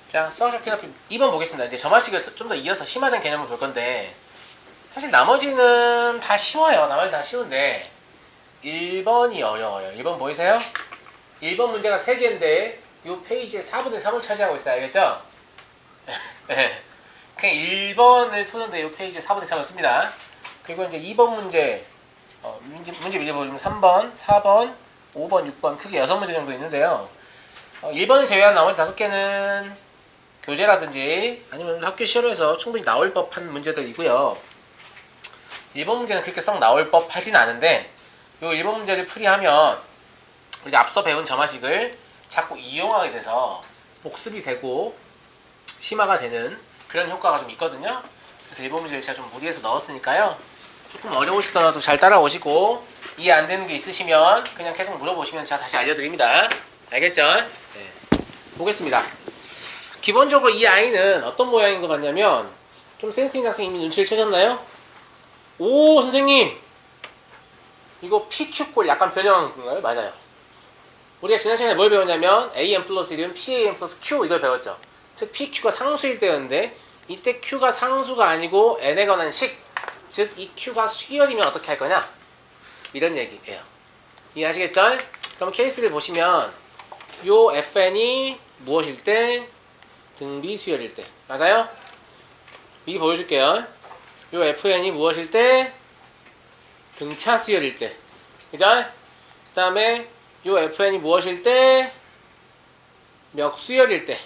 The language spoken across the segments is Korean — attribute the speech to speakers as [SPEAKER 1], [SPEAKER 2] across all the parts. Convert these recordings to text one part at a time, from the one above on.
[SPEAKER 1] 자, 수학적 키높이 2번 보겠습니다. 이제 점화식을 좀 더 이어서 심화된 개념을 볼 건데, 사실 나머지는 다 쉬워요. 나머지 다 쉬운데 1번이 어려워요. 1번 보이세요? 1번 문제가 3개인데 이 페이지의 4분의 3을 차지하고 있어요. 알겠죠? 그냥 1번을 푸는데 이 페이지의 4분의 3을 씁니다. 그리고 이제 2번 문제 문제 미리 보면 3번, 4번, 5번, 6번 크게 6문제 정도 있는데요. 1번을 제외한 나머지 5개는 교재라든지 아니면 학교 시험에서 충분히 나올 법한 문제들이고요. 1번 문제는 그렇게 썩 나올 법하진 않은데 이 1번 문제를 풀이하면 우리가 앞서 배운 점화식을 자꾸 이용하게 돼서 복습이 되고 심화가 되는 그런 효과가 좀 있거든요. 그래서 1번 문제를 제가 좀 무리해서 넣었으니까요. 조금 어려우시더라도 잘 따라오시고 이해 안 되는 게 있으시면 그냥 계속 물어보시면 제가 다시 알려드립니다. 알겠죠? 네. 보겠습니다. 기본적으로 이 아이는 어떤 모양인 것 같냐면 좀 센스 있는 학생 이미 눈치를 채셨나요? 오 선생님 이거 PQ꼴 약간 변형한 건가요? 맞아요. 우리가 지난 시간에 뭘 배웠냐면 AN 플러스 1이면 PAN 플러스 Q 이걸 배웠죠. 즉 PQ가 상수일 때였는데 이때 Q가 상수가 아니고 N에 관한 식, 즉 이 Q가 수열이면 어떻게 할 거냐? 이런 얘기예요. 이해하시겠죠? 그럼 케이스를 보시면 요 FN이 무엇일 때? 등비 수열일 때. 맞아요? 미리 보여줄게요. 요 FN이 무엇일 때? 등차 수열일 때. 그죠? 그 다음에 요 FN이 무엇일 때? 멱수열일 때.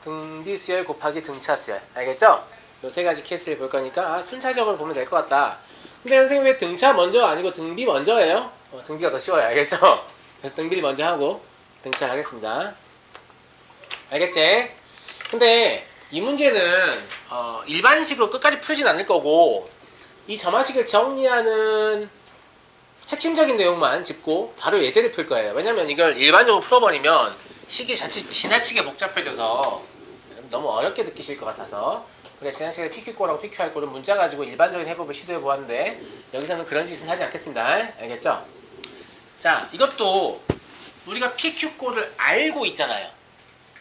[SPEAKER 1] 등비 수열 곱하기 등차 수열. 알겠죠? 요 세 가지 케이스를 볼 거니까 순차적으로 보면 될 것 같다. 근데 선생님 왜 등차 먼저 아니고 등비 먼저예요? 등비가 더 쉬워요. 알겠죠? 그래서 등비를 먼저 하고 등차를 하겠습니다. 알겠지? 근데 이 문제는 일반식으로 끝까지 풀진 않을 거고 이 점화식을 정리하는 핵심적인 내용만 짚고 바로 예제를 풀 거예요. 왜냐면 이걸 일반적으로 풀어버리면 식이 자칫 지나치게 복잡해져서 너무 어렵게 느끼실 것 같아서 그래 지난 시간에 PQ꼴하고 PQR꼴은 문자 가지고 일반적인 해법을 시도해 보았는데 여기서는 그런 짓은 하지 않겠습니다. 알겠죠? 자, 이것도 우리가 PQ꼴을 알고 있잖아요.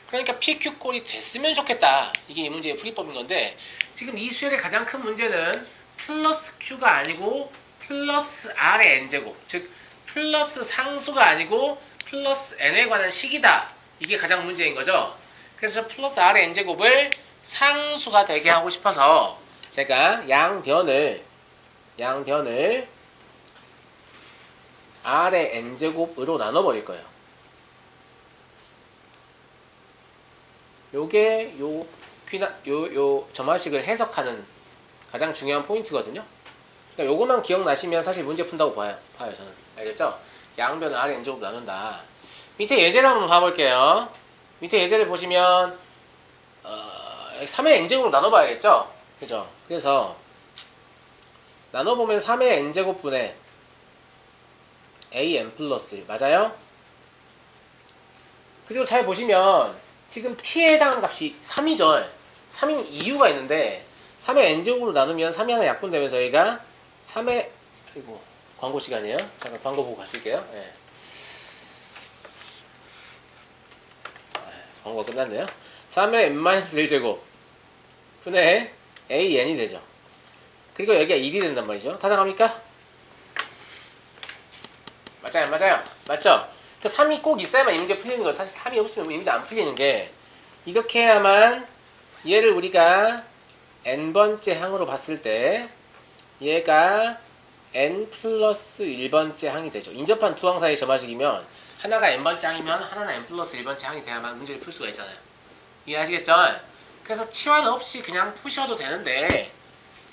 [SPEAKER 1] 그러니까 PQ꼴이 됐으면 좋겠다. 이게 이 문제의 풀이법인 건데 지금 이 수열의 가장 큰 문제는 플러스 Q가 아니고 플러스 R의 N제곱, 즉 플러스 상수가 아니고 플러스 N에 관한 식이다. 이게 가장 문제인 거죠. 그래서 플러스 R의 N제곱을 상수가 되게 하고 싶어서 제가 양변을 R의 N제곱으로 나눠버릴 거예요. 요게 요 점화식을 해석하는 가장 중요한 포인트거든요. 그러니까 요거만 기억나시면 사실 문제 푼다고 봐요 저는. 알겠죠? 양변을 R의 N제곱 나눈다. 밑에 예제를 한번 봐볼게요. 밑에 예제를 보시면 3의 N제곱으로 나눠봐야겠죠? 그죠? 그래서 나눠보면 3의 N제곱분의 AN 플러스 1 맞아요? 그리고 잘 보시면 지금 P에 해당하는 값이 3이죠. 3인 이유가 있는데 3의 N제곱으로 나누면 3이 하나 약분되면서 얘가 3의 아이고 광고 시간이에요. 잠깐 광고 보고 가실게요. 네. 광고가 끝났네요. 3의 n-1제곱 분의 an이 되죠. 그리고 여기가 1이 된단 말이죠. 타당합니까? 맞아요, 맞아요. 맞죠? 그 3이 꼭 있어야만 이 문제 풀리는 거예요. 사실 3이 없으면 이 문제 안 풀리는 게 이렇게 해야만 얘를 우리가 n번째 항으로 봤을 때 얘가 n 플러스 1번째 항이 되죠. 인접한 두 항 사이의 점화식이면 하나가 n번째 항이면 하나는 n 플러스 1번째 항이 돼야만 문제를 풀 수가 있잖아요. 이해하시겠죠? 그래서 치환 없이 그냥 푸셔도 되는데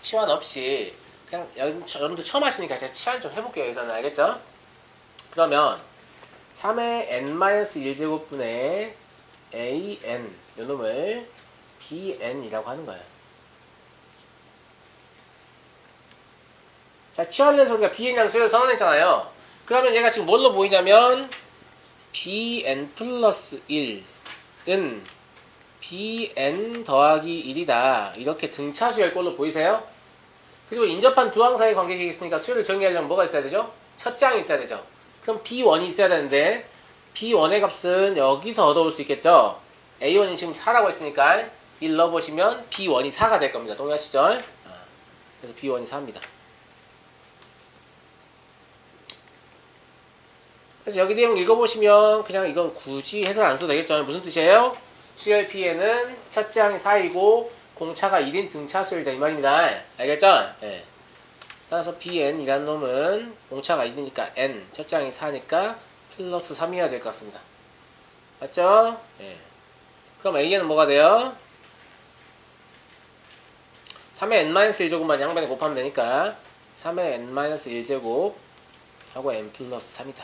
[SPEAKER 1] 치환 없이 그냥 여러분들 처음 하시니까 제가 치환 좀 해볼게요. 여기서는 알겠죠? 그러면 3의 n-1제곱분의 an 요놈을 bn이라고 하는 거예요. 자, 치환을 해서 우리가 bn이라는 수열을 선언했잖아요. 그러면 얘가 지금 뭘로 보이냐면 bn 플러스 1은 bn 더하기 1이다. 이렇게 등차 수열꼴로 보이세요? 그리고 인접한 두 항 사이 관계식이 있으니까 수열을 정의하려면 뭐가 있어야 되죠? 첫째 항이 있어야 되죠. 그럼 b1이 있어야 되는데 b1의 값은 여기서 얻어올 수 있겠죠? A1이 지금 4라고 했으니까 1 넣어보시면 B1이 4가 될 겁니다. 동의하시죠? 그래서 B1이 4입니다. 그래서 여기 내용 읽어보시면 그냥 이건 굳이 해설 안 써도 되겠죠? 무슨 뜻이에요? 수열 P에는 첫째 항이 4이고 공차가 1인 등차 수열이다 이 말입니다. 알겠죠? 예. 따라서 Bn이라는 놈은 공차가 1이니까 N 첫째 항이 4니까 플러스 3이어야 될 것 같습니다. 맞죠? 예. 그럼 A는 뭐가 돼요? 3의 n-1제곱만 양변에 곱하면 되니까 3의 n-1제곱 하고 n 플러스 3이다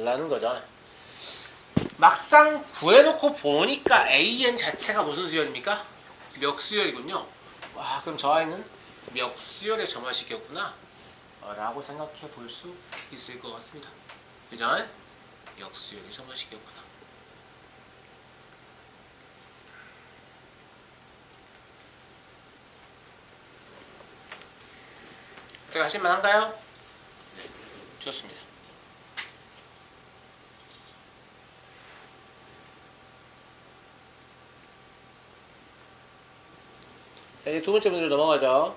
[SPEAKER 1] 라는 거죠. 막상 구해놓고 보니까 an 자체가 무슨 수열입니까? 멱수열이군요. 와, 그럼 저 아이는 멱수열의 점화식이었구나 라고 생각해 볼 수 있을 것 같습니다. 그죠? 멱수열의 점화식이었구나. 제가 하실만 한가요? 네, 좋습니다. 자, 이제 두 번째 문제로 넘어가죠.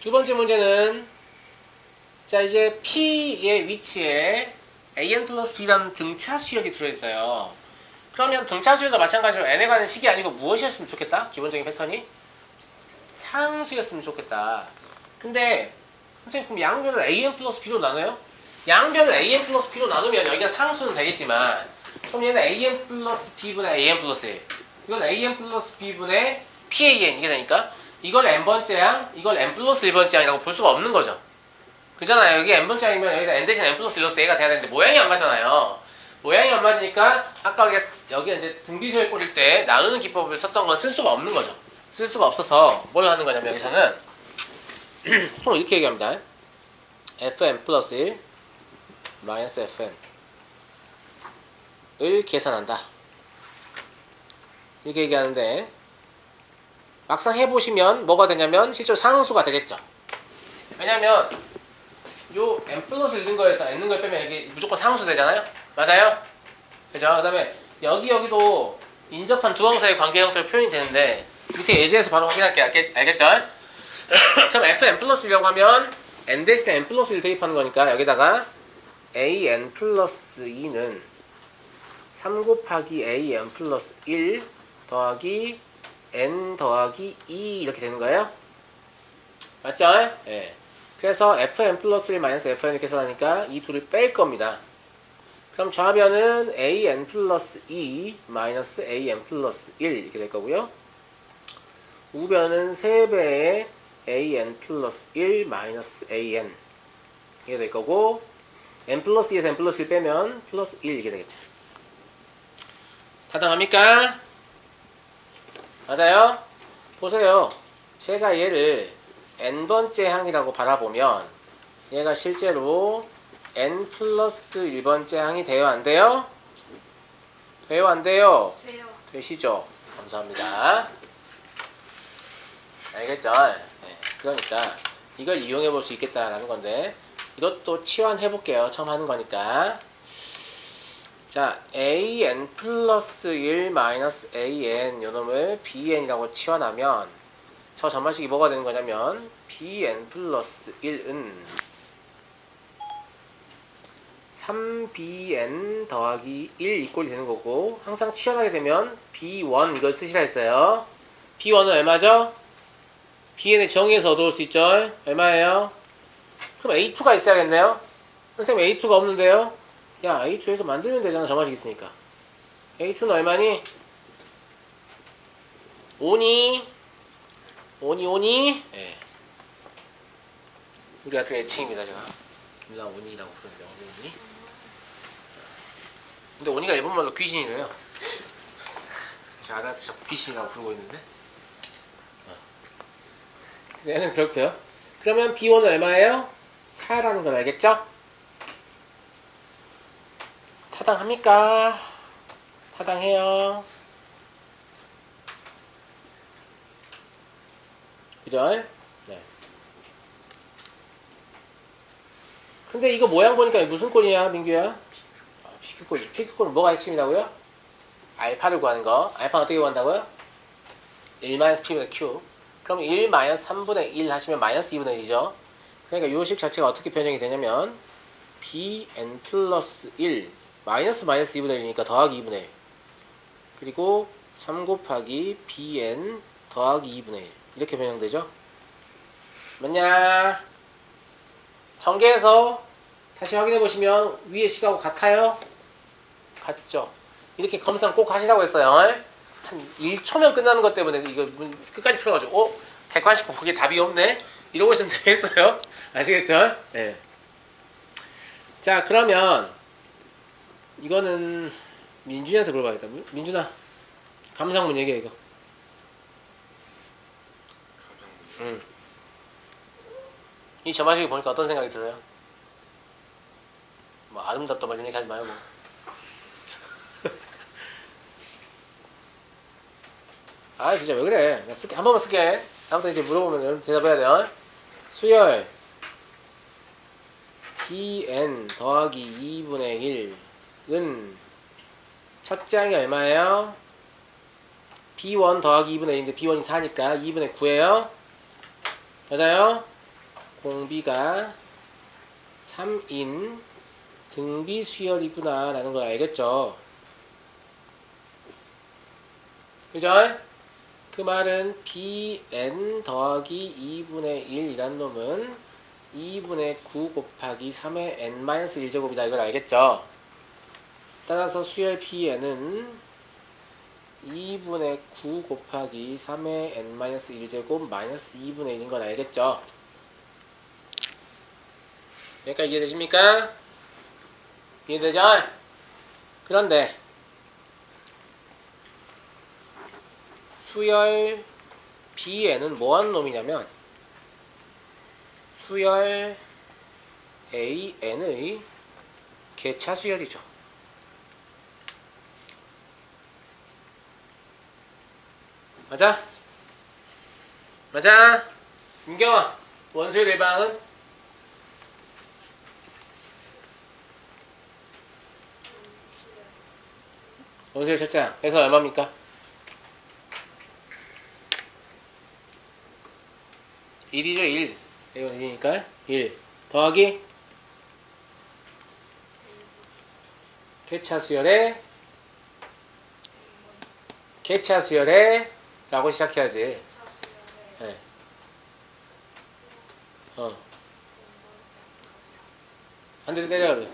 [SPEAKER 1] 두 번째 문제는 자, 이제 P의 위치에 AN 플러스 B라는 등차 수열이 들어있어요. 그러면 등차 수열도 마찬가지로 N에 관한 식이 아니고 무엇이었으면 좋겠다? 기본적인 패턴이 상수였으면 좋겠다. 근데 선생님 그럼 양변을 AN 플러스 B로 나눠요? 양변을 AN 플러스 B로 나누면 여기가 상수는 되겠지만 그럼 얘는 AN 플러스 B분의 AN 플러스 1 이건 AN 플러스 B분의 PAN 이게 되니까 이걸 N번째 양 이걸 N 플러스 1번째 양이라고 볼 수가 없는 거죠. 그잖아요. 여기 N번째 양이면 여기다 N 대신 N 플러스 1로서 A가 돼야 되는데 모양이 안 맞잖아요. 모양이 안 맞으니까 아까 우리가 여기 이제 등비수열 꼴일 때 나누는 기법을 썼던 건 쓸 수가 없는 거죠. 쓸 수가 없어서 뭘 하는 거냐면 여기서는 보통 이렇게 얘기합니다. fn 플러스 1 마이너스 fn 을 계산한다 이렇게 얘기하는데 막상 해보시면 뭐가 되냐면 실제로 상수가 되겠죠. 왜냐면 요 n 플러스 1 는 거에서 n 는 걸 빼면 여기 무조건 상수 되잖아요. 맞아요? 그죠? 그 다음에 여기도 인접한 두 항사의 관계 형태로 표현이 되는데 밑에 예제에서 바로 확인할게요. 알겠죠? 그럼 fn 플러스 1이라고 하면 n 대신에 n 플러스 1 대입하는 거니까 여기다가 an 플러스 2는 3 곱하기 an 플러스 1 더하기 n 더하기 2 이렇게 되는 거예요. 맞죠? 예. 그래서 fn 플러스 1 마이너스 fn을 계산하니까 이 둘을 뺄 겁니다. 그럼 좌변은 an 플러스 2 마이너스 an 플러스 1 이렇게 될 거고요. 우변은 3배의 an 플러스 1 마이너스 an 이게 될 거고 n 플러스 2에서 n 플러스 1 빼면 플러스 1 이게 되겠죠. 타당합니까? 맞아요? 보세요. 제가 얘를 n번째 항이라고 바라보면 얘가 실제로 n 플러스 1번째 항이 돼요? 안 돼요? 돼요? 안 돼요?
[SPEAKER 2] 돼요.
[SPEAKER 1] 되시죠? 감사합니다. 알겠죠? 네, 그러니까 이걸 이용해 볼 수 있겠다라는 건데 이것도 치환해 볼게요. 처음 하는 거니까. 자, an 플러스 1 마이너스 an 요놈을 bn이라고 치환하면 저 전반식이 뭐가 되는 거냐면 bn 플러스 1은 3bn 더하기 1 이꼴이 되는 거고 항상 치환하게 되면 b1 이걸 쓰시라 했어요. b1은 얼마죠? bn의 정의에서 얻어올 수 있죠? 얼마예요? 그럼 a2가 있어야겠네요? 선생님 a2가 없는데요? 야 a2에서 만들면 되잖아. 저만식 있으니까. a2는 얼마니? 5니? 5니? 예. 우리 같은 애칭입니다. 제가 김라 5니라고 부르는데 어디 5니? 근데 5니가 일본말로 귀신이래요. 제가 아들한테 자꾸 귀신이라고 부르고 있는데 얘는 그렇고요. 그러면 b1은 얼마예요? 4라는 걸 알겠죠? 타당합니까? 타당해요. 그죠? 네. 근데 이거 모양 보니까 무슨 꼴이야, 민규야? PQ꼴이죠. PQ꼴은 뭐가 핵심이라고요? 알파를 구하는 거. 알파는 어떻게 구한다고요? 1-P분의 Q. 그럼 1-3분의 1 하시면 마이너스 2분의 1이죠. 그러니까 요식 자체가 어떻게 변형이 되냐면 bn 플러스 1 마이너스 2분의 1이니까 더하기 2분의 1 그리고 3 곱하기 bn 더하기 2분의 1 이렇게 변형되죠. 맞냐? 전개해서 다시 확인해 보시면 위에 식하고 같아요? 같죠? 이렇게 검사 꼭 하시라고 했어요. 한 1초면 끝나는 것 때문에 이거 끝까지 풀어가지고 객관식 그게 답이 없네? 이러고 있으면 되겠어요? 아시겠죠? 네. 자, 그러면 이거는 민준이한테 물어봐야겠다. 민준아, 감상문 얘기해 이거. 감상문. 이 점화식을 보니까 어떤 생각이 들어요? 뭐 아름답다 뭐 이런 얘기 하지 말고. 아 진짜 왜 그래? 나 쓸게 한 번만 쓸게. 다음부터 이제 물어보면 여러분 대답해야 돼요. 수열 bn 더하기 2분의 1은 첫째 항이 얼마예요? b1 더하기 2분의 1인데 b1이 4니까 2분의 9예요. 맞아요? 공비가 3인 등비 수열이구나 라는 걸 알겠죠? 그죠? 그 말은 bn 더하기 2분의 1이란 놈은 2분의 9 곱하기 3의 n-1제곱이다 이걸 알겠죠? 따라서 수열 bn은 2분의 9 곱하기 3의 n-1제곱 마이너스 2분의 1인 걸 알겠죠? 여기까지 이해되십니까? 이해되죠? 그런데 수열 bn은 뭐하는 놈이냐면 수열 an의 개차 수열이죠. 맞아? 맞아? 민경아, 원수열 일방은? 원수열 첫째 항. 그래서 얼마입니까? 1이죠, 1. 이건 1이니까 1. 더하기 개차 수열에 라고 시작해야지. 네. 한 대 때려.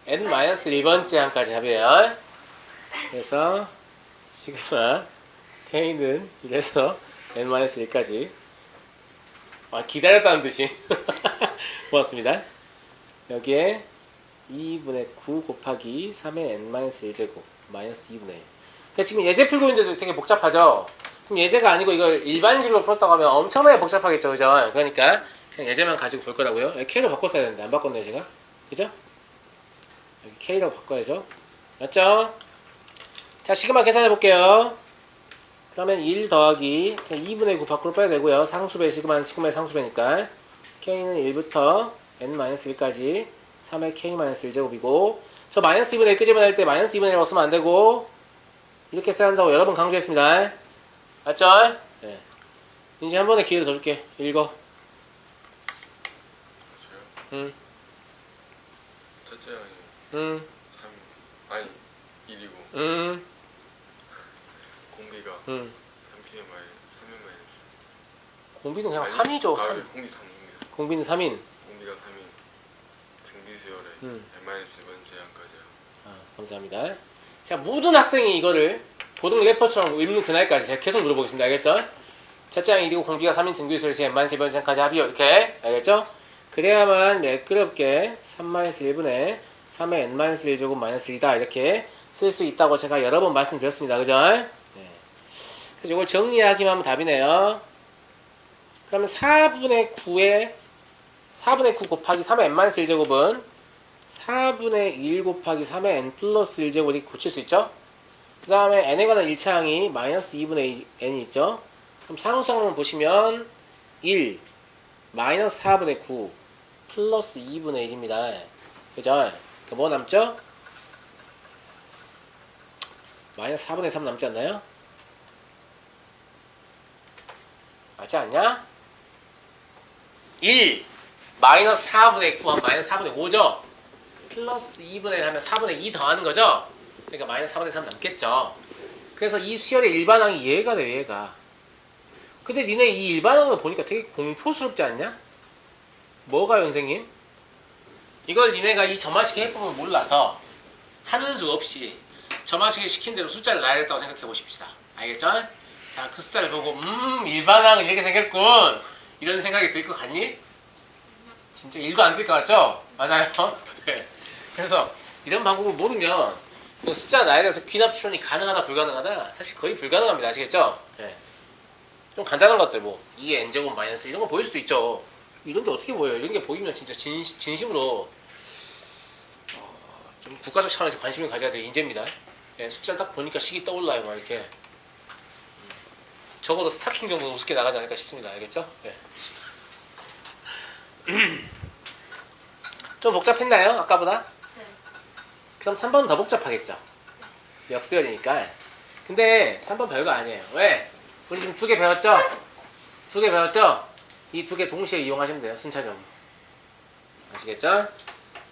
[SPEAKER 1] n-1번째 항까지 합이에요. 그래서 시그마 k는 이래서 n-1까지 기다렸다는 듯이 고맙습니다. 여기에 2분의 9 곱하기 3의 n-1제곱 마이너스 2분의 1. 그러니까 지금 예제 풀고 있는데도 되게 복잡하죠? 그럼 예제가 아니고 이걸 일반식으로 풀었다고 하면 엄청나게 복잡하겠죠, 그죠? 그러니까 그냥 예제만 가지고 볼 거라고요. 여기 K로 바꿨어야 되는데 안 바꿨네요, 제가. 그죠? 여기 K로 바꿔야죠. 맞죠? 자, 시그마 계산해 볼게요. 그러면 1 더하기 2분의 9 밖으로 빼야 되고요. 상수배 시그마는 시그마의 상수배니까 K는 1부터 n-1까지 3의 K-1제곱이고 저 마이너스 2분의 1 끄집어낼 때 마이너스 2분의 1이라고 쓰면 안 되고 이렇게 써야 한다고 여러 번 강조했습니다. 맞죠? 네. 이제 한 번에 기회를 더 줄게. 읽어.
[SPEAKER 2] 저요? 첫째 항이 3 아니 1이고 공비가 3K 마이너스 3의 마이너스
[SPEAKER 1] 공비는 그냥
[SPEAKER 2] 아니,
[SPEAKER 1] 3이죠.
[SPEAKER 2] 아,
[SPEAKER 1] 3.
[SPEAKER 2] 공비 3
[SPEAKER 1] 공비는 3인.
[SPEAKER 2] 공비가 3인 등비수열에 n-1번째 항까지요.
[SPEAKER 1] 감사합니다. 자, 모든 학생이 이거를 고등 래퍼처럼 의문 그날까지 제가 계속 물어보겠습니다. 알겠죠? 첫째 항이 1이고 공비가 3인 등비수열에 n-1번째 항까지 합이요. 이렇게. 알겠죠? 그래야만 매끄럽게 3-1분의 3의 n-1제곱 마이너스 1이다 이렇게 쓸 수 있다고 제가 여러 번 말씀드렸습니다. 그죠? 네. 그래서 이걸 정리하기만 하면 답이네요. 그러면 4분의 9 곱하기 3의 n-1제곱은 4분의 1 곱하기 3의 n 플러스 1제곱 이렇게 고칠 수 있죠? 그 다음에 n에 관한 1차항이 마이너스 2분의 n이 있죠? 그럼 상수항만 보시면 1 마이너스 4분의 9 플러스 2분의 1입니다. 그죠? 뭐 남죠? 마이너스 4분의 3 남지 않나요? 맞지 않냐? 1 마이너스 4분의 9 하면 마이너스 4분의 5죠? 플러스 2분의 1 하면 4분의 2 더하는 거죠? 그러니까 마이너스 4분의 3 남겠죠? 그래서 이 수열의 일반항이 얘가 돼, 얘가. 근데 니네 이 일반항을 보니까 되게 공포스럽지 않냐? 뭐가요, 선생님? 이걸 니네가 이 점화식의 해법을 몰라서 하는 수 없이 점화식을 시킨 대로 숫자를 놔야겠다고 생각해 보십시다. 알겠죠? 자, 그 숫자를 보고 일반항은 이렇게 생겼군 이런 생각이 들 것 같니? 진짜 일도 안 들 것 같죠? 맞아요. 네. 그래서 이런 방법을 모르면 숫자 나에 대해서 귀납 추론이 가능하다 불가능하다 사실 거의 불가능합니다. 아시겠죠? 네. 좀 간단한 것들 뭐 2의 n제곱 마이너스 이런 거 보일 수도 있죠. 이런 게 어떻게 보여요? 이런 게 보이면 진짜 진심으로 좀 국가적 차원에서 관심을 가져야 될 인재입니다. 예, 숫자를 딱 보니까 식이 떠올라요. 막 이렇게 적어도 스타킹 정도는 우습게 나가지 않을까 싶습니다. 알겠죠? 예. 좀 복잡했나요? 아까보다?
[SPEAKER 3] 네.
[SPEAKER 1] 그럼 3번은 더 복잡하겠죠? 역수열이니까. 근데 3번 별거 아니에요. 왜? 우리 지금 2개 배웠죠? 2개 배웠죠? 이 2개 동시에 이용하시면 돼요. 순차적으로. 아시겠죠?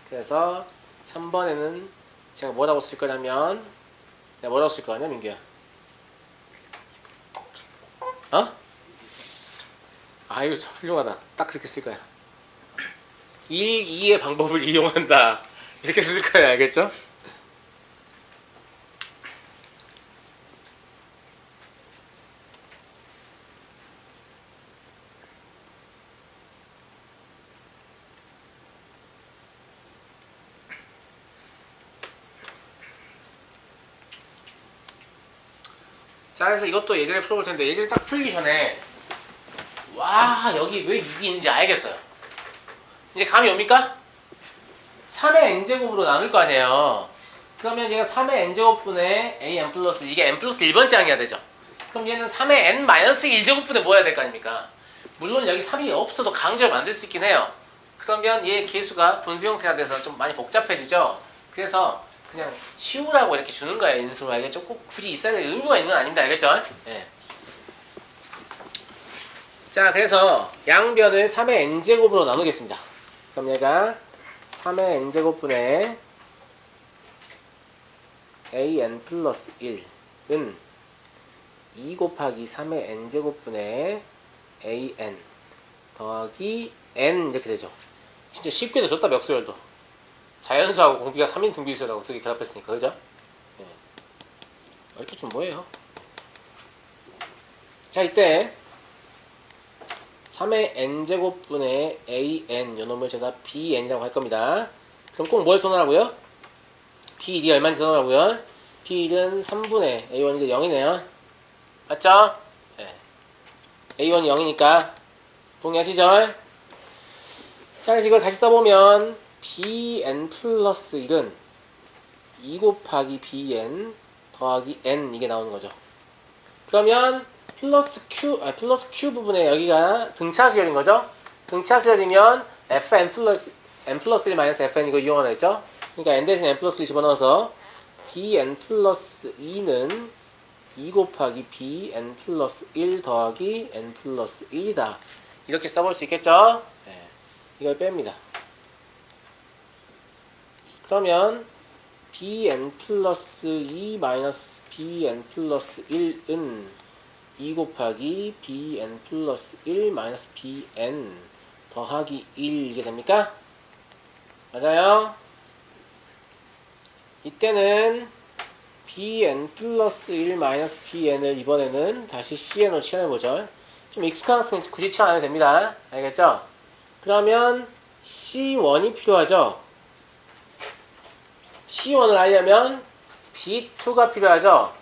[SPEAKER 1] 그래서 3번에는 제가 뭐라고 쓸 거냐면 내가 뭐라고 쓸 거냐 민규야? 어? 아유 참 훌륭하다. 딱 그렇게 쓸 거야. 1, 2의 방법을 이용한다. 이렇게 쓸 거야. 알겠죠? 자, 그래서 이것도 예전에 풀어볼 텐데 예전에 딱 풀기 전에 와 여기 왜 6이 있는지 알겠어요. 이제 감이 옵니까? 3의 n제곱으로 나눌 거 아니에요. 그러면 얘가 3의 n제곱분의 an 플러스 이게 n 플러스 1번째 항이어야 되죠. 그럼 얘는 3의 n 마이너스 1제곱분의 뭐 해야 될 거 아닙니까? 물론 여기 3이 없어도 강제로 만들 수 있긴 해요. 그러면 얘 계수가 분수 형태가 돼서 좀 많이 복잡해지죠. 그래서 그냥 쉬우라고 이렇게 주는 거예요. 인수로. 알겠죠? 꼭 굳이 있어야 될 의무가 있는 건 아닙니다. 알겠죠? 예. 자, 그래서 양변을 3의 n제곱으로 나누겠습니다. 그럼 얘가 3의 n제곱분의 an 플러스 1은 2 곱하기 3의 n제곱분의 an 더하기 n 이렇게 되죠. 진짜 쉽게 되줬다. 역수열도. 자연수하고 공비가 3인 등비수열하고 두 개 결합했으니까. 그죠? 예. 이렇게 좀 뭐예요? 자, 이때 3의 n제곱분의 an 요놈을 제가 bn이라고 할 겁니다. 그럼 꼭 뭘 써놓으라고요? b1이 얼마인지 써놓으라고요? b1은 3분의 a1인데 0이네요. 맞죠? 네. a1이 0이니까 동의하시죠? 자, 그래서 이걸 다시 써보면 bn 플러스 1은 2 곱하기 bn 더하기 n 이게 나오는 거죠. 그러면 플러스 q 부분에 여기가 등차 수열인 거죠. 등차 수열이면 fn 플러스 n 플러스 1 마이너스 fn 이거 이용하라 했죠. 그러니까 n 대신 n 플러스 1 집어넣어서 bn 플러스 2는 2 곱하기 bn 플러스 1 더하기 n 플러스 1이다. 이렇게 써볼 수 있겠죠. 네. 이걸 뺍니다. 그러면 bn 플러스 2 마이너스 bn 플러스 1은 2 곱하기 bn 플러스 1 마이너스 bn 더하기 1 이게 됩니까? 맞아요? 이때는 bn 플러스 1 마이너스 bn을 이번에는 다시 cn으로 치환해보죠. 좀 익숙한 학생은 굳이 치환 안 해도 됩니다. 알겠죠? 그러면 c1이 필요하죠? C1을 알려면 B2가 필요하죠.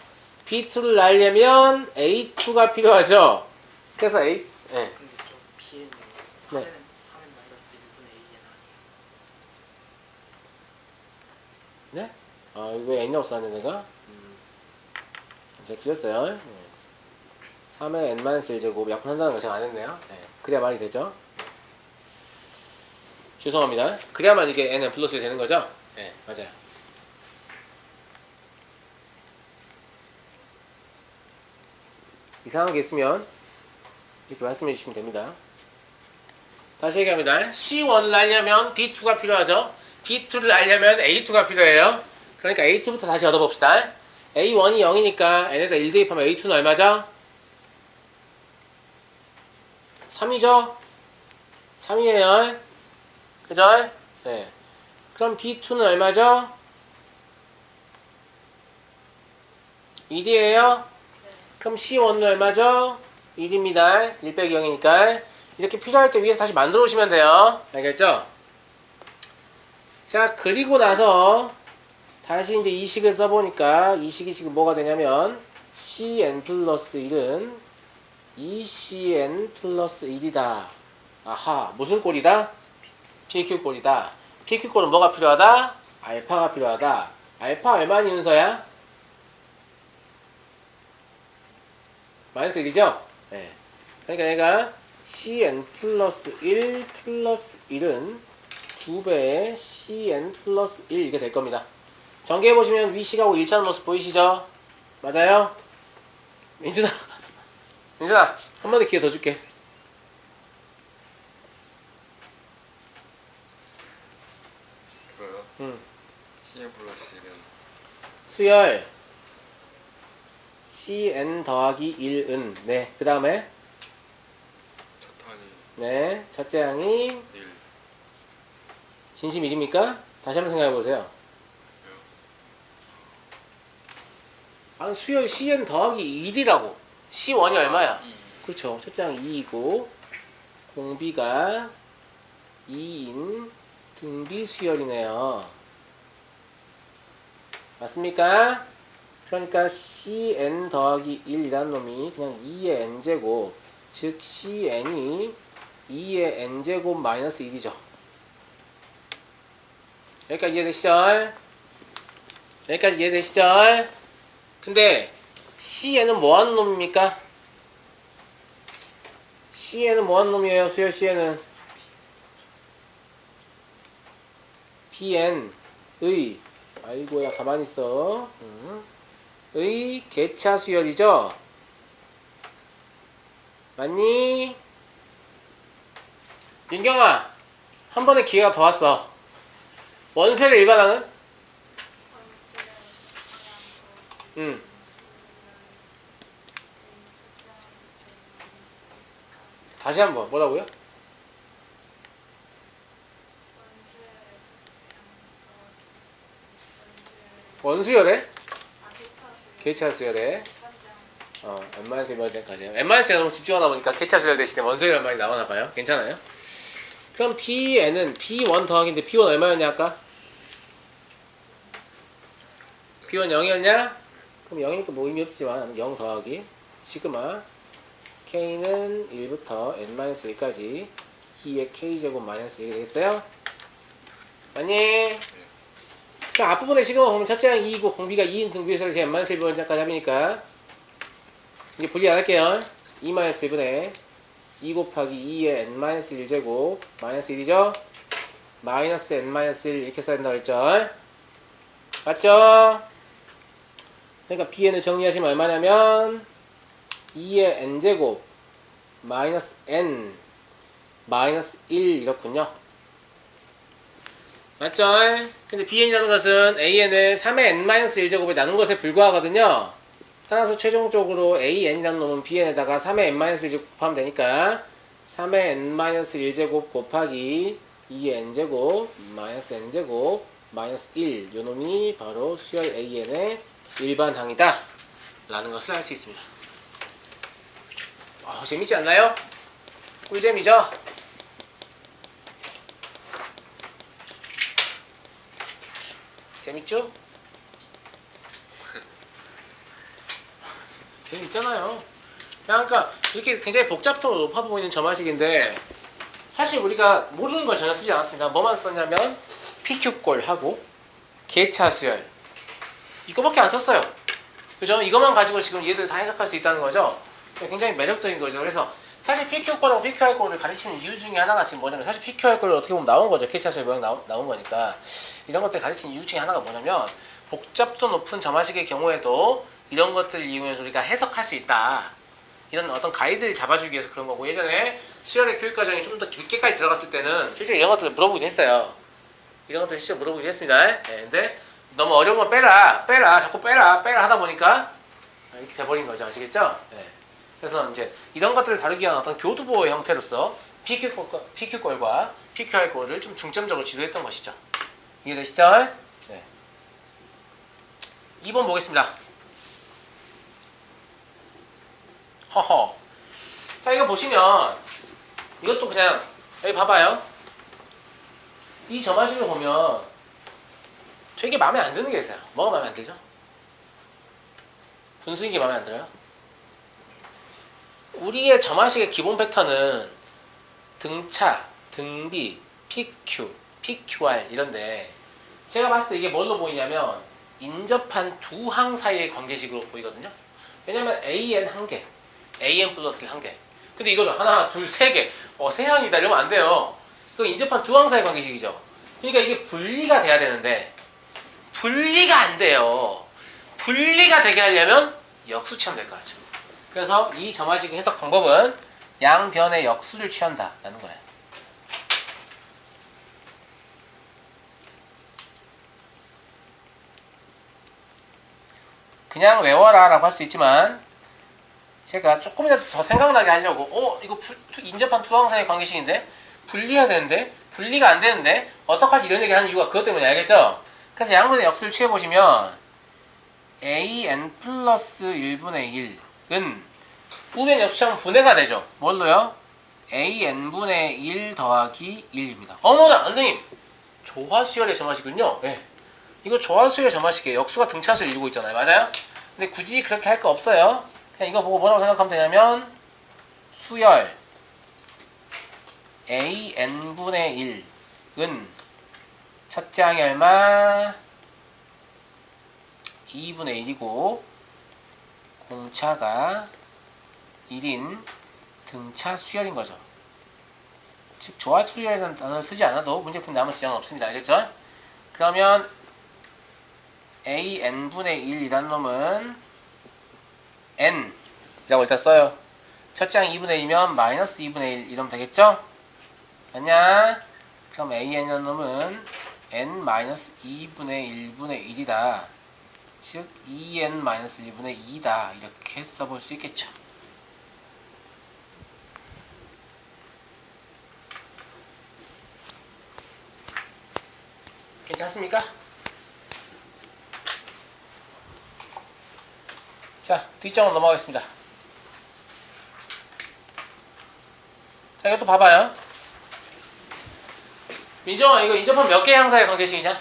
[SPEAKER 1] B2를 알려면 A2가 필요하죠. 그래서 A, 네.
[SPEAKER 4] 근데 좀 P는
[SPEAKER 1] 네.
[SPEAKER 4] 3은 마이너스 1분의 A는
[SPEAKER 1] 네? 아, 왜 N이라고 써놨네, 내가? 제가 틀렸어요. 네. 3의 N-1제곱 약분한다는 거 제가 안 했네요. 네. 그래야 말이 되죠. 죄송합니다. 그래야만 이게 N 플러스 1 되는 거죠? 네, 맞아요. 이상한 게 있으면 이렇게 말씀해 주시면 됩니다. 다시 얘기합니다. C1을 알려면 B2가 필요하죠. B2를 알려면 A2가 필요해요. 그러니까 A2부터 다시 얻어봅시다. A1이 0이니까 n에다 1 대입하면 A2는 얼마죠? 3이죠? 3이에요. 그죠? 네. 그럼 B2는 얼마죠? 1이에요. 그럼 C1은 얼마죠? 1입니다. 1 빼기 0이니까. 이렇게 필요할 때 위에서 다시 만들어 오시면 돼요. 알겠죠? 자, 그리고 나서 다시 이제 이 식을 써보니까 이 식이 지금 뭐가 되냐면 cn 플러스 1은 2cn 플러스 1이다. 아하, 무슨 꼴이다? PQ 꼴이다. PQ 꼴은 뭐가 필요하다? 알파가 필요하다. 알파 얼마니 윤서야? 마이너스 1이죠? 네. 그러니까 내가 cn 플러스 1 플러스 1은 2배의 cn 플러스 1 이렇게 될 겁니다. 전개해보시면 위식하고 일치하는 모습 보이시죠? 맞아요? 민준아 한 번 더 기회 더 줄게.
[SPEAKER 2] 그거요? CN 플러스 1은
[SPEAKER 1] 수열 cn 더하기 1은 네, 그 다음에
[SPEAKER 2] 첫탄이
[SPEAKER 1] 네, 첫째 항이
[SPEAKER 2] 1.
[SPEAKER 1] 진심 1입니까? 다시 한번 생각해보세요. 아, 수열 cn 더하기 1이라고. C1이 얼마야?
[SPEAKER 2] 2.
[SPEAKER 1] 그렇죠. 첫째 항 2이고 공비가 2인 등비 수열이네요. 맞습니까? 그러니까 cn 더하기 1이라는 놈이 그냥 2의 n제곱, 즉 cn이 2의 n제곱 마이너스 1이죠. 여기까지 이해되시죠? 여기까지 이해되시죠? 근데 cn은 뭐하는 놈입니까? cn은 뭐하는 놈이에요? 수열 cn은 bn의 아이고야 가만히 있어. 의 개차 수열이죠? 맞니? 민경아, 한 번에 기회가 더 왔어. 원세를 일반항은? 다시 한번 뭐라고요? 원수열에? 개차 수열에 n-1 번째까지요. n-1에 너무 집중하다 보니까 개차 수열 대신에 원수열 많이 나오나봐요. 괜찮아요? 그럼 Bn은 B1 더하기인데 B1 얼마였냐 아까? B1 0이었냐? 그럼 0이니까 뭐 의미 없지만 0 더하기 시그마 K는 1부터 n-1까지 2의 K제곱 마이너스 1이 되겠어요? 맞니? 그 앞부분에 시그마 보면 첫째 항 2이고 공비가 2인 등비에서 제 n-1번째까지 합이니까 이제 분리 안 할게요. 2-1분의 2 곱하기 2의 n-1제곱 마이너스 1이죠? 마이너스 n-1 이렇게 써야 된다고 했죠? 맞죠? 그러니까 bn을 정리하시면 얼마냐면 2의 n제곱 마이너스 n 마이너스 1 이렇군요. 맞죠? 근데 bn이라는 것은 an을 3의 n-1제곱에 나눈 것에 불과하거든요. 따라서 최종적으로 an이라는 놈은 bn에다가 3의 n-1제곱 곱하면 되니까 3의 n-1제곱 곱하기 2의 n제곱 마이너스 n제곱 마이너스 1 요놈이 바로 수열 an의 일반항이다 라는 것을 알 수 있습니다. 재밌지 않나요? 꿀잼이죠? 재밌죠? 재밌잖아요. 그러니까 이렇게 굉장히 복잡도가 높아 보이는 점화식인데 사실 우리가 모르는 걸 전혀 쓰지 않았습니다. 뭐만 썼냐면 PQ꼴하고 개차수열 이거밖에 안 썼어요. 그죠? 이것만 가지고 지금 얘들 다 해석할 수 있다는 거죠. 굉장히 매력적인 거죠. 그래서 사실 PQ꼴하고 PQR꼴을 가르치는 이유 중에 하나가 지금 뭐냐면 사실 PQR꼴을 어떻게 보면 나온 거죠. 개차수열 모양 나온 거니까 이런 것들 가르치는 이유 중에 하나가 뭐냐면 복잡도 높은 점화식의 경우에도 이런 것들을 이용해서 우리가 해석할 수 있다. 이런 어떤 가이드를 잡아주기 위해서 그런 거고, 예전에 수열의 교육 과정이 좀 더 깊게까지 들어갔을 때는 실제 이런 것들을 물어보긴 했어요. 이런 것들 실제 물어보긴 했습니다. 예, 근데 너무 어려운 건 빼라, 자꾸 빼라 하다 보니까 이렇게 돼버린 거죠. 아시겠죠? 예. 그래서 이제 이런 것들을 다루기 위한 어떤 교두보의 형태로서 PQ꼴과 PQR꼴을 좀 중점적으로 지도했던 것이죠. 이해되시죠? 네. 2번 보겠습니다. 허허. 자, 이거 보시면 이것도 그냥 여기 봐봐요. 이 점화식을 보면 되게 마음에 안 드는 게 있어요. 뭐가 마음에 안 들죠? 분수인 게 마음에 안 들어요? 우리의 점화식의 기본 패턴은 등차, 등비, PQ, PQR 이런데 제가 봤을 때 이게 뭘로 보이냐면 인접한 두 항 사이의 관계식으로 보이거든요. 왜냐면 AN 한 개, AN 플러스 한 개. 근데 이거는 하나, 둘, 세 개. 세 항이다 이러면 안 돼요. 이거 인접한 두 항 사이의 관계식이죠. 그러니까 이게 분리가 돼야 되는데 분리가 안 돼요. 분리가 되게 하려면 역수 취하면 될 거 같죠. 그래서 이 점화식의 해석 방법은 양변의 역수를 취한다 라는 거예요. 그냥 외워라 라고 할 수도 있지만 제가 조금이라도 더 생각나게 하려고 이거 인접한 두 항 사이의 관계식인데 분리해야 되는데 분리가 안 되는데 어떡하지 이런 얘기 하는 이유가 그것 때문에 알겠죠? 그래서 양변의 역수를 취해보시면 AN 플러스 1분의 1은 우변 역수하면 분해가 되죠. 뭘로요? AN분의 1 더하기 1입니다. 어머나 선생님 조화수열의 점화식은요. 네. 이거 조화수열의 점화식이에요. 역수가 등차수를 이루고 있잖아요. 맞아요? 근데 굳이 그렇게 할 거 없어요. 그냥 이거 보고 뭐라고 생각하면 되냐면 수열 AN분의 1은 첫째 항이 얼마? 2분의 1이고 공차가 1인 등차 수열인 거죠. 즉 조화수열이라는 단어를 쓰지 않아도 문제품 남은 지장은 없습니다. 알겠죠? 그러면 AN분의 1이라는 놈은 N이라고 일단 써요. 첫째 항 2분의 1이면 마이너스 2분의 1 이러면 되겠죠? 맞냐? 그럼 AN이라는 놈은 N-2분의 1분의 1이다. 즉 2N-1분의 2다. 이렇게 써볼 수 있겠죠. 괜찮습니까? 자, 뒷장으로 넘어가겠습니다. 자, 이것도 봐봐요. 민정아, 이거 인접한 몇 개의 항사의 관계식이냐?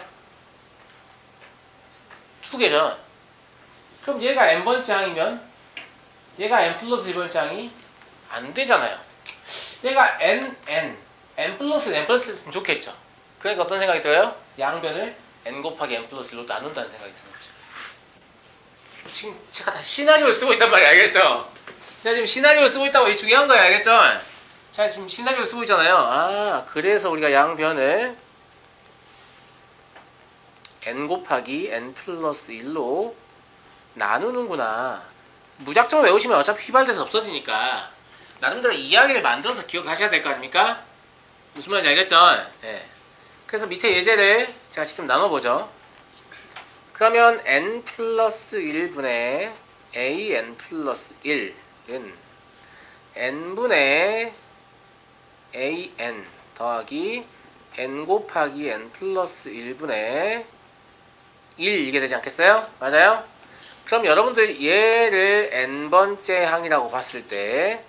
[SPEAKER 1] 두 개죠. 그럼 얘가 n번째 항이면 얘가 n 플러스 1번째 항이 안 되잖아요. 얘가 n 플러스 n 플러스 있으면 좋겠죠. 그러니까 어떤 생각이 들어요? 양변을 n 곱하기 n 플러스 1로 나눈다는 생각이 드는 거죠. 지금 제가 다 시나리오를 쓰고 있단 말이에요. 알겠죠? 제가 지금 시나리오를 쓰고 있다고 이게 중요한 거예요. 알겠죠? 제가 지금 시나리오를 쓰고 있잖아요. 그래서 우리가 양변을 n 곱하기 n 플러스 1로 나누는구나. 무작정 외우시면 어차피 휘발돼서 없어지니까 나름대로 이야기를 만들어서 기억하셔야 될 거 아닙니까? 무슨 말인지 알겠죠? 네. 그래서 밑에 예제를 제가 직접 나눠보죠. 그러면 n 플러스 1분의 an 플러스 1은 n분의 an 더하기 n 곱하기 n 플러스 1분의 1 이게 되지 않겠어요? 맞아요? 그럼 여러분들이 얘를 n번째 항이라고 봤을 때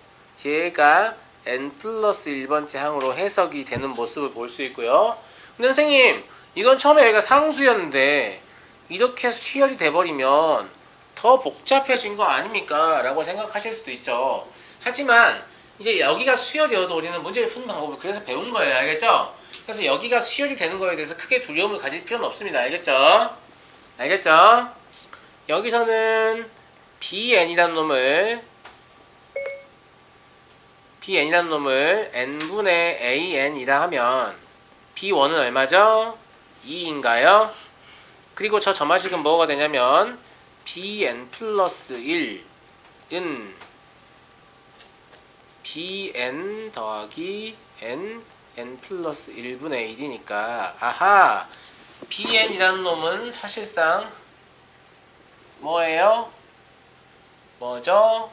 [SPEAKER 1] 얘가 n 플러스 1번째 항으로 해석이 되는 모습을 볼 수 있고요. 근데 선생님 이건 처음에 여기가 상수였는데 이렇게 수열이 돼버리면 더 복잡해진 거 아닙니까? 라고 생각하실 수도 있죠. 하지만 이제 여기가 수열이어도 우리는 문제를 푸는 방법을 그래서 배운 거예요. 알겠죠? 그래서 여기가 수열이 되는 거에 대해서 크게 두려움을 가질 필요는 없습니다. 알겠죠? 알겠죠? 여기서는 bn이라는 놈을 n분의 an이라 하면 b1은 얼마죠? 2인가요? 그리고 저 점화식은 뭐가 되냐면 bn 플러스 1은 bn 더하기 n 플러스 1분의 1이니까 아하 bn이라는 놈은 사실상 뭐예요? 뭐죠?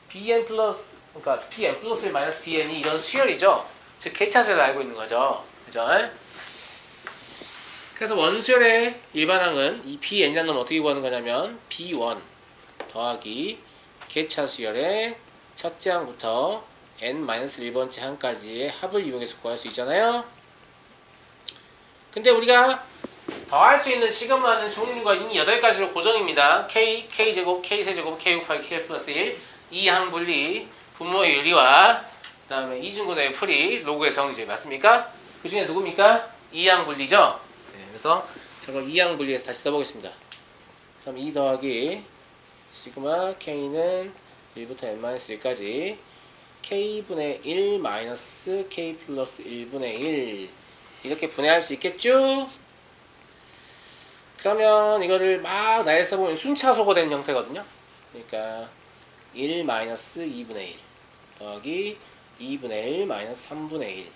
[SPEAKER 1] bn 플러스 그러니까 bn 플러스 1 마이너스 bn이 이런 수열이죠. 즉 개차수열을 알고 있는 거죠. 그죠? 그래서 원수열의 일반항은 이 bn이라는 놈을 어떻게 구하는 거냐면 b1 더하기 개차수열의 첫째 항부터 n-1번째 항까지의 합을 이용해서 구할 수 있잖아요. 근데 우리가 더할 수 있는 시그마는 종류가 이미 8가지로 고정입니다. k, k제곱, k세제곱, k 곱하기 k 플러스 1 이항 분리, 분모의 유리와 그 다음에 이중근호의 풀이, 로그의 정의제 맞습니까? 그 중에 누굽니까? 이항 분리죠? 네, 그래서 저거 이항 분리해서 다시 써보겠습니다. 그럼 2 더하기 시그마 k는 1부터 n-1까지 k분의 1 마이너스 k 플러스 1분의 1 이렇게 분해할 수 있겠죠? 그러면 이거를 막 나열해 써보면 순차소거된 형태거든요. 그러니까 1 마이너스 2분의 1 더하기 2분의 1 마이너스 3분의 1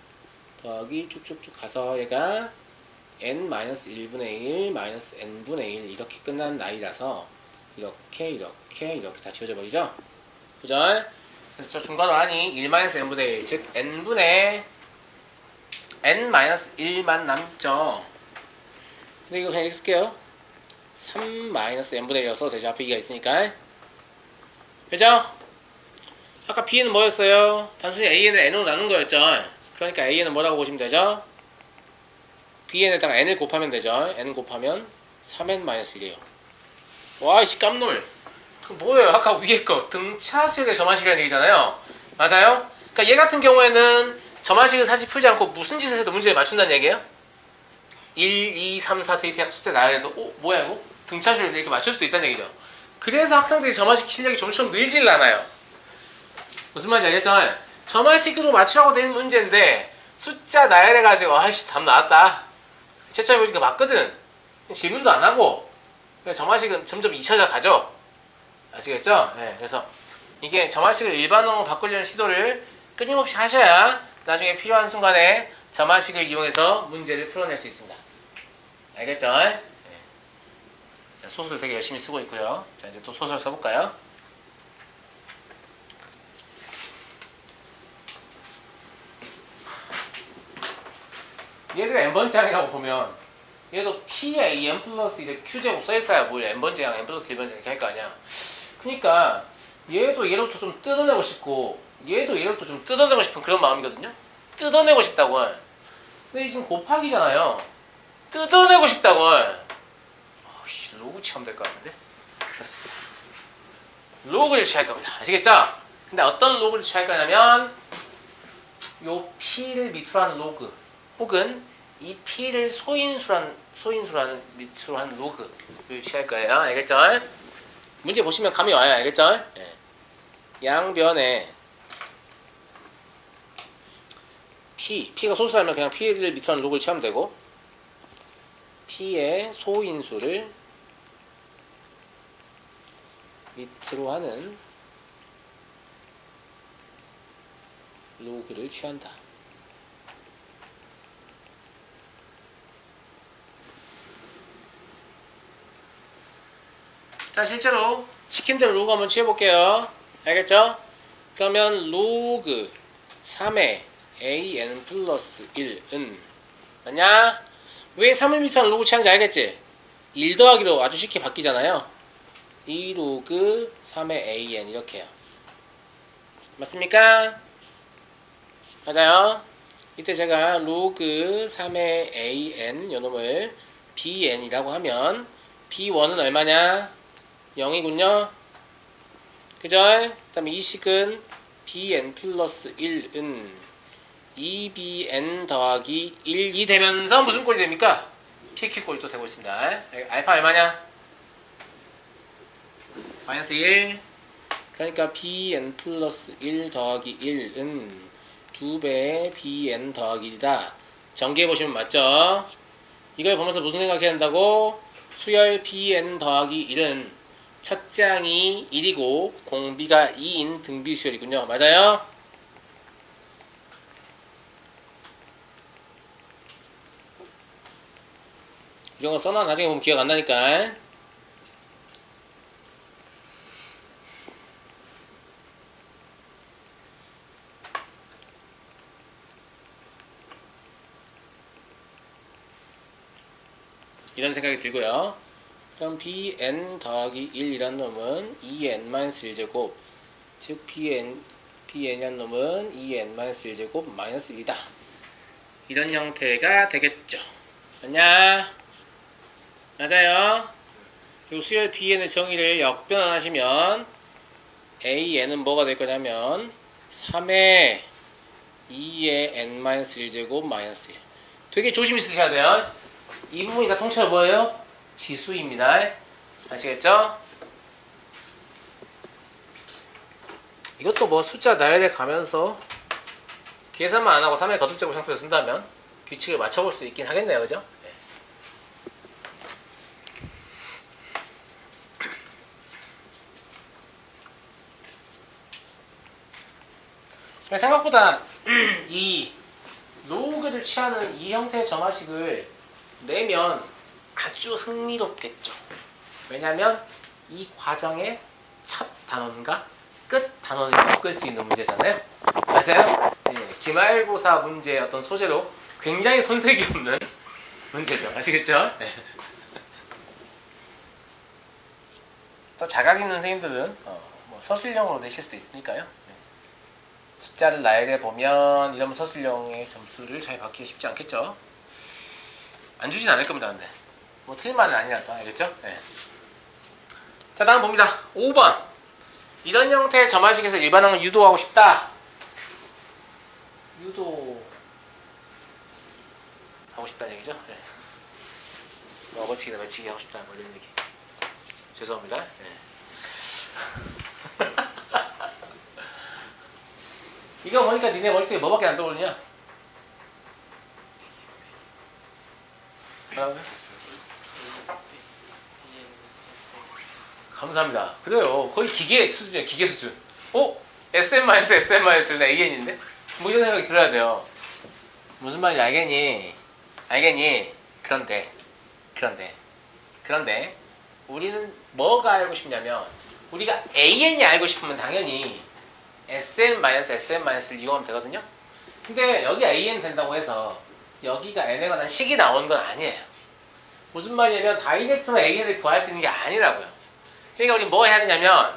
[SPEAKER 1] 더하기 쭉쭉쭉 가서 얘가 n 마이너스 1분의 1 마이너스 n분의 1 이렇게 끝나는 나이라서 이렇게 다 지워져 버리죠. 그죠? 그래서 저 중간호 안이 1 마이너스 n분의 1 즉 n분의 n 마이너스 1만 남죠. 근데 이거 그냥 쓸게요. 3 마이너스 n분의 1이어서 되죠. 앞에 2가 있으니까. 그죠? 아까 b는 뭐였어요? 단순히 an을 n으로 나눈 거였죠. 그러니까 an은 뭐라고 보시면 되죠? bn에다가 n을 곱하면 되죠. n 곱하면 3n-1이에요. 와, 이씨 깜놀. 그 뭐예요? 아까 위에 거 등차수열의 점화식이라는 얘기잖아요. 맞아요? 그러니까 얘 같은 경우에는 점화식을 사실 풀지 않고 무슨 짓을 해도 문제에 맞춘다는 얘기예요? 1, 2, 3, 4 대입해 숫자 나야 해도 뭐야 이거? 등차수열 이렇게 맞출 수도 있다는 얘기죠. 그래서 학생들이 점화식 실력이 점점 늘질 않아요. 무슨 말인지 알겠죠? 점화식으로 맞추라고 되는 문제인데 숫자 나열해가지고 아이씨 답 나왔다. 채점해 보니까 맞거든. 질문도 안 하고 점화식은 점점 잊혀져 가죠. 아시겠죠? 네, 그래서 이게 점화식을 일반어로 바꾸려는 시도를 끊임없이 하셔야 나중에 필요한 순간에 점화식을 이용해서 문제를 풀어낼 수 있습니다. 알겠죠? 네. 자, 소설 되게 열심히 쓰고 있고요. 자, 이제 또 소설 써볼까요? 얘도 n번째 항이라고 보면 얘도 p에 n 플러스 이제 q제곱 써있어야 뭘 n번째 항, n 플러스 1번째 이렇게 할 거 아니야. 그니까 얘도 얘로부터 좀 뜯어내고 싶고 얘도 얘로부터 좀 뜯어내고 싶은 그런 마음이거든요. 뜯어내고 싶다고. 근데 지금 곱하기잖아요. 뜯어내고 싶다고. 아우씨, 로그 취하면 될 것 같은데. 그렇습니다. 로그를 취할 겁니다. 아시겠죠? 근데 어떤 로그를 취할 거냐면 요 p를 밑으로 하는 로그 혹은 이 p를 소인수라는 밑으로 하는 로그를 취할 거예요. 알겠죠? 문제 보시면 감이 와요. 알겠죠? 네. 양변에 p가 소수라면 그냥 p를 밑으로 하는 로그를 취하면 되고 p의 소인수를 밑으로 하는 로그를 취한다. 자, 실제로 시킨 대로 로그 한번 취해볼게요. 알겠죠? 그러면 로그 3의 an 플러스 1은 맞냐? 왜 3을 밑으로 로그 취하는지 알겠지? 1 더하기로 아주 쉽게 바뀌잖아요. 2 로그 3의 an 이렇게요. 맞습니까? 맞아요. 이때 제가 로그 3의 an 요놈을 bn이라고 하면 b1은 얼마냐? 0이군요. 그죠? 그 다음에 이 식은 bn 플러스 1은 2bn 더하기 1이 되면서 무슨 꼴이 됩니까? PQ 꼴이 또 되고 있습니다. 알파 얼마냐? 마이너스 1. 그러니까 bn 플러스 1 더하기 1은 2배의 bn 더하기 1이다. 전개해보시면 맞죠? 이걸 보면서 무슨 생각해야 한다고? 수열 bn 더하기 1은 첫 장이 1이고 공비가 2인 등비 수열이군요. 맞아요? 이런 거 써놔. 나중에 보면 기억 안 나니까. 이런 생각이 들고요. 그럼 bn 더하기 1이란 놈은 2n-1제곱, 즉 bn이란 놈은 2n-1제곱 마이너스 1이다. 이런 형태가 되겠죠. 맞냐? 맞아요. 요 수열 bn의 정의를 역변환하시면 an은 뭐가 될 거냐면 3의 2의 n-1제곱 마이너스 1. 되게 조심 있으셔야 돼요. 이 부분이 다 통째로 뭐예요? 지수입니다. 아시겠죠? 이것도 뭐 숫자 나열해 가면서 계산만 안 하고 3의 거듭제곱 형태를 쓴다면 규칙을 맞춰볼 수 있긴 하겠네요. 그죠? 네. 생각보다 이 로그를 취하는 이 형태의 점화식을 내면 아주 흥미롭겠죠. 왜냐하면 이 과정의 첫 단원과 끝 단원을 엮을 수 있는 문제잖아요. 맞아요? 네, 기말고사 문제의 어떤 소재로 굉장히 손색이 없는 문제죠. 아시겠죠? 네. 또 자각 있는 선생님들은 뭐 서술형으로 내실 수도 있으니까요. 네. 숫자를 나열해 보면 이러면 서술형의 점수를 잘 받기 쉽지 않겠죠. 안 주진 않을 겁니다. 근데 뭐 틀린 말은 아니라서. 알겠죠? 네. 자, 다음 봅니다. 5번. 이런 형태의 점화식에서 일반항을 유도하고 싶다. 유도하고 싶다는 얘기죠. 네. 먹어치기나 매치기 하고 싶다. 뭐 이런 얘기. 죄송합니다. 네. 이거 보니까 니네 머릿속에 뭐밖에 안 떠오르냐? 감사합니다. 그래요. 거의 기계 수준이에요. 기계 수준. SM-SM-는 AN인데? 뭐 이런 생각이 들어야 돼요. 무슨 말인지 알겠니? 알겠니? 그런데 우리는 뭐가 알고 싶냐면 우리가 AN이 알고 싶으면 당연히 SM-SM-를 이용하면 되거든요. 근데 여기 AN 된다고 해서 여기가 n에 관한 식이 나오는 건 아니에요. 무슨 말이냐면 다이렉트로 AN을 구할 수 있는 게 아니라고요. 그러니까 우리 뭐 해야 되냐면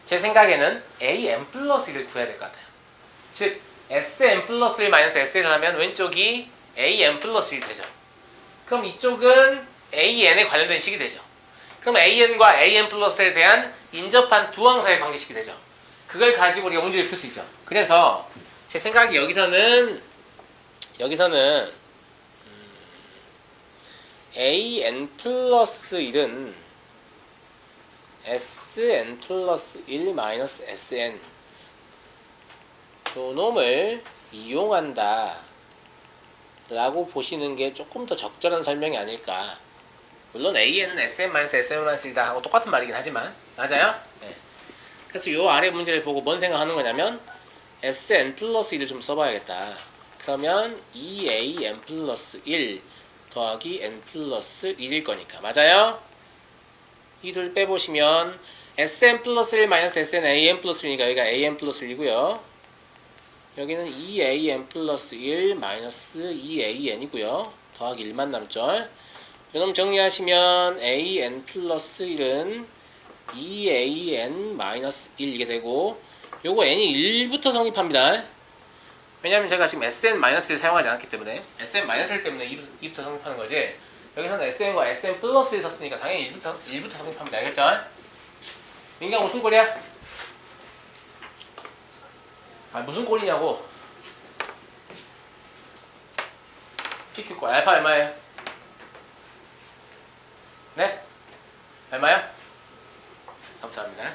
[SPEAKER 1] 제 생각에는 AN 플러스 1을 구해야 될 것 같아요. 즉 SM 플러스 1 마이너스 SN을 하면 왼쪽이 AN 플러스 1이 되죠. 그럼 이쪽은 AN에 관련된 식이 되죠. 그럼 AN과 AN 플러스 1에 대한 인접한 두 항사의 관계식이 되죠. 그걸 가지고 우리가 문제를 풀 수 있죠. 그래서 제 생각이 여기서는 AN 플러스 1은 SN 플러스 1 마이너스 SN 요 놈을 이용한다 라고 보시는 게 조금 더 적절한 설명이 아닐까. 물론 AN은 SM 마이너스 SM 마이너스 1다 하고 똑같은 말이긴 하지만 맞아요? 네. 그래서 요 아래 문제를 보고 뭔 생각하는 거냐면 SN 플러스 1을 좀 써봐야겠다. 그러면 2AN 플러스 1 더하기 N 플러스 1일 거니까. 맞아요? 이 둘 빼보시면 SN 플러스 1 마이너스 SN AN 플러스 1이니까 여기가 AN 플러스 1이고요. 여기는 2AN 플러스 1 마이너스 2AN이고요. 더하기 1만 남죠. 이놈 정리하시면 AN 플러스 1은 2AN 마이너스 1 이게 되고 요거 n이 1부터 성립합니다. 왜냐면 제가 지금 SN-1을 사용하지 않았기 때문에 SN-1 때문에 2부터 성립하는 거지. 여기서는 SN과 SN 플러스를 썼으니까 당연히 1부터 성립합니다. 알겠죠? 민경 무슨 꼴이야? 아 무슨 꼴이냐고. PQ 꼴 알파 얼마예요? 네? 얼마요? 감사합니다.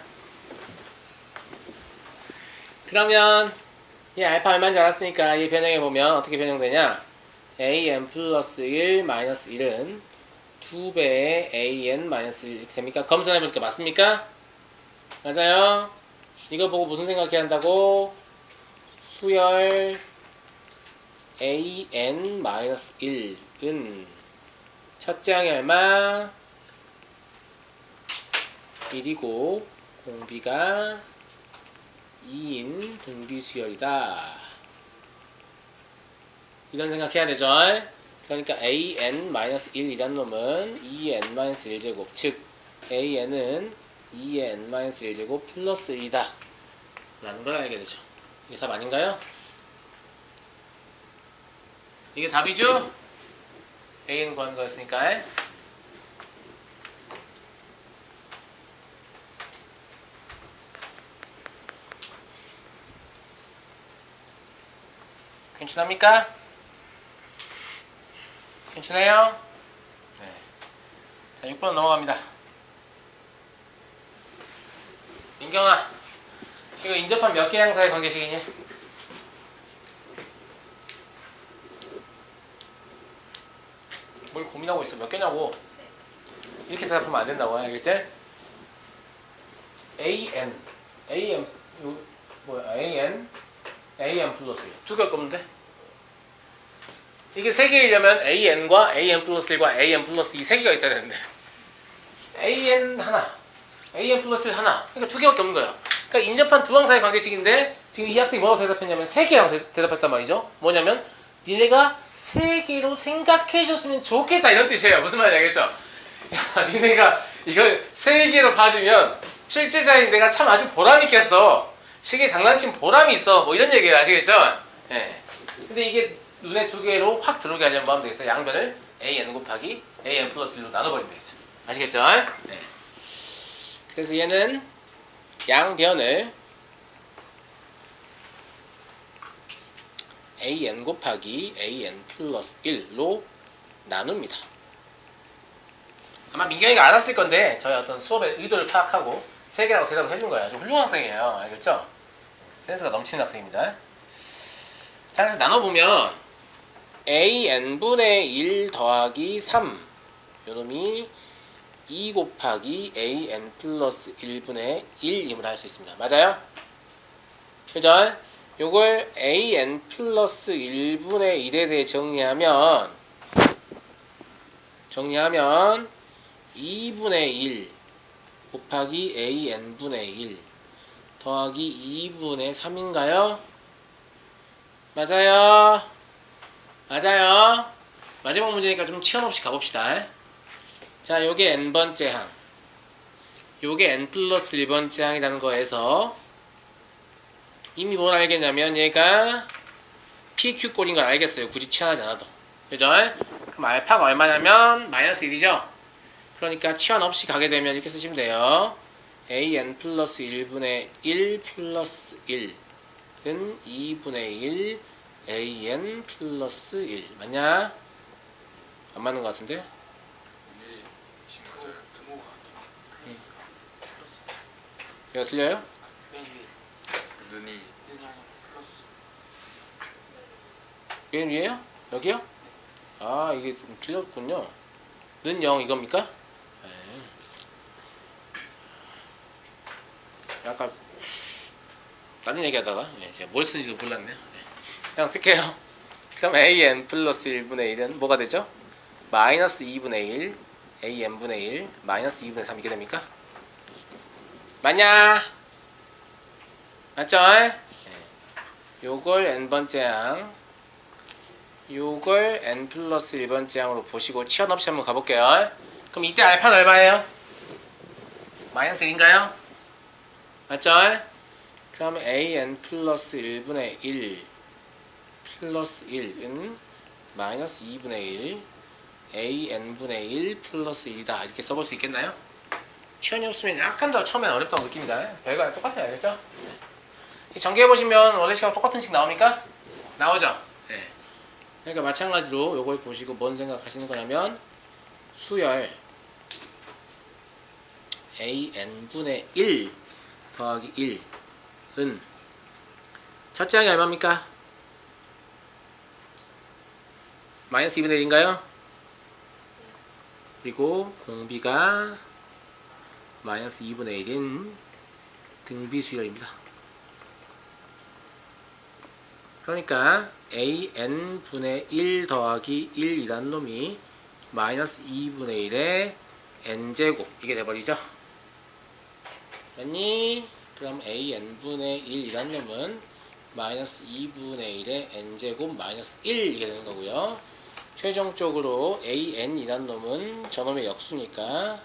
[SPEAKER 1] 그러면 이 알파 얼마인지 알았으니까 이 변형해보면 어떻게 변형되냐. AN 플러스 1 마이너스 1은 2배의 an 마이너스 1 이렇게 됩니까? 검산해보니까 맞습니까? 맞아요. 이거 보고 무슨 생각해야 한다고? 수열 an 마이너스 1은 첫째 항이 얼마? 1이고 공비가 2인 등비수열이다. 이런 생각해야 되죠. 그러니까 an-1이란 놈은 2n-1제곱, 즉 an은 2n-1제곱 플러스 1이다 라는 걸 알게 되죠. 이게 답 아닌가요? 이게 답이죠? an 구하는 거였으니까. 괜찮합니까? 괜찮아요? 네. 자, 6번 넘어갑니다. 민경아, 이거 인접한 몇 개 항사의 관계식이니? 뭘 고민하고 있어? 몇 개냐고? 이렇게 대답하면 안 된다고, 알겠지? an, 요, 뭐야, an 플러스 1. 두 개가 없는데? 이게 3개이려면 an과 an 플러스 1과 an 플러스 2 3개가 있어야 되는데 an 하나, an 플러스 1 하나, 그러니까 2개밖에 없는 거예요. 그러니까 인접한 두 항사의 관계식인데 지금 이 학생이 뭐라고 대답했냐면 3개라고 대답했단 말이죠. 뭐냐면 니네가 3개로 생각해줬으면 좋겠다 이런 뜻이에요. 무슨 말인지 알겠죠? 야, 니네가 이걸 3개로 봐주면 출제자인 내가 참 아주 보람 있겠어. 시계 장난친 보람이 있어. 뭐 이런 얘기예요. 아시겠죠? 예. 근데 이게 눈에 2개로 확 들어오게 하려면 뭐 하면 되겠어요? 양변을 an 곱하기 an 플러스 1로 나눠버리면 되겠죠. 아시겠죠? 네. 그래서 얘는 양변을 an 곱하기 an 플러스 1로 나눕니다. 아마 민경이가 알았을 건데 저희 어떤 수업의 의도를 파악하고 3개라고 대답을 해준 거예요. 아주 훌륭한 학생이에요. 알겠죠? 센스가 넘치는 학생입니다. 자, 그래서 나눠보면 an분의 1 더하기 3 요놈이 2 곱하기 an 플러스 1분의 1임을 할 수 있습니다. 맞아요? 그죠? 요걸 an 플러스 1분의 1에 대해 정리하면 2분의 1 곱하기 an분의 1 더하기 2분의 3인가요? 맞아요? 맞아요? 마지막 문제니까 좀 치연 없이 가봅시다. 자, 요게 n번째 항, 요게 n 플러스 1번째 항이라는 거에서 이미 뭘 알겠냐면 얘가 PQ 꼴인 걸 알겠어요. 굳이 치환하지 않아도. 그죠? 그럼 알파가 얼마냐면 마이너스 1이죠? 그러니까 치환 없이 가게 되면 이렇게 쓰시면 돼요. an 플러스 1분의 1 플러스 1은 2분의 1 an 플러스 1 맞냐? 안 맞는 것 같은데?
[SPEAKER 4] 등호가 플러스 플러스
[SPEAKER 1] 이거 틀려요?
[SPEAKER 4] 맨 위에
[SPEAKER 2] 눈이
[SPEAKER 4] 눈이 아니라 플러스
[SPEAKER 1] 맨 위에요? 여기요? 아, 이게 좀 틀렸군요. 는 0 이겁니까? 네. 약간 다른 얘기하다가 제가 뭘 쓰는지도 몰랐네요. 네. 그냥 쓸게요. 그럼 an 플러스 1분의 1은 뭐가 되죠? 마이너스 2분의 1 an분의 1 마이너스 2분의 3 이게 됩니까? 맞냐? 맞죠? 네. 요걸 n번째 항, 요걸 n 플러스 1번째 항으로 보시고 치환 없이 한번 가볼게요. 그럼 이때 알파는 얼마예요? 마이너스 1인가요? 맞죠? 그럼 an 플러스 1분의 1 플러스 1은 마이너스 2분의 1 an분의 1 플러스 1이다 이렇게 써볼 수 있겠나요? 치환이 없으면 약간 더 처음엔 어렵다고 느낍니다. 별거 아니라 똑같아요. 알겠죠? 전개해보시면 원래 시간 똑같은 식 나옵니까? 나오죠? 네. 그러니까 마찬가지로 요걸 보시고 뭔 생각하시는 거냐면 수열 an분의 1 더하기 1은 첫째 항이 얼마입니까? 마이너스 2분의 1인가요? 그리고 공비가 마이너스 2분의 1인 등비수열입니다. 그러니까 AN분의 1 더하기 1이란 놈이 마이너스 2분의 1의 n제곱 이게 돼버리죠. 맞니? 그럼 AN분의 1이란 놈은 마이너스 2분의 1의 n제곱 마이너스 1 이게 되는 거고요. 최종적으로 AN이란 놈은 저놈의 역수니까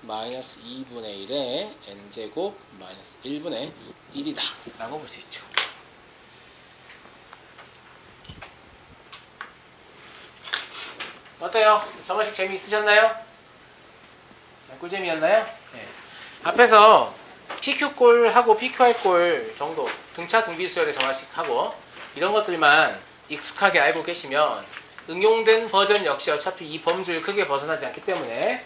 [SPEAKER 1] 마이너스 2분의 1의 n제곱 마이너스 1분의 1이다 라고 볼 수 있죠. 어때요? 저번식 재미있으셨나요? 꿀재미였나요? 네. 앞에서 PQ골하고 PQR골 정도 등차 등비수열의 점화식하고 이런 것들만 익숙하게 알고 계시면 응용된 버전 역시 어차피 이 범주를 크게 벗어나지 않기 때문에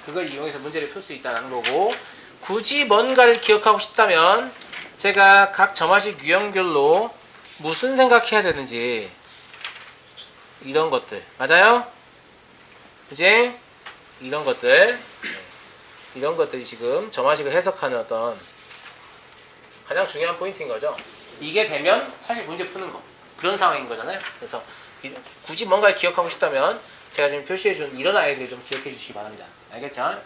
[SPEAKER 1] 그걸 이용해서 문제를 풀 수 있다는 거고, 굳이 뭔가를 기억하고 싶다면 제가 각 점화식 유형별로 무슨 생각해야 되는지 이런 것들 맞아요? 그지? 이런 것들 이런 것들이 지금 점화식을 해석하는 어떤 가장 중요한 포인트인 거죠. 이게 되면 사실 문제 푸는 거 그런 상황인 거잖아요. 그래서 굳이 뭔가를 기억하고 싶다면 제가 지금 표시해준 이런 아이들 좀 기억해 주시기 바랍니다. 알겠죠?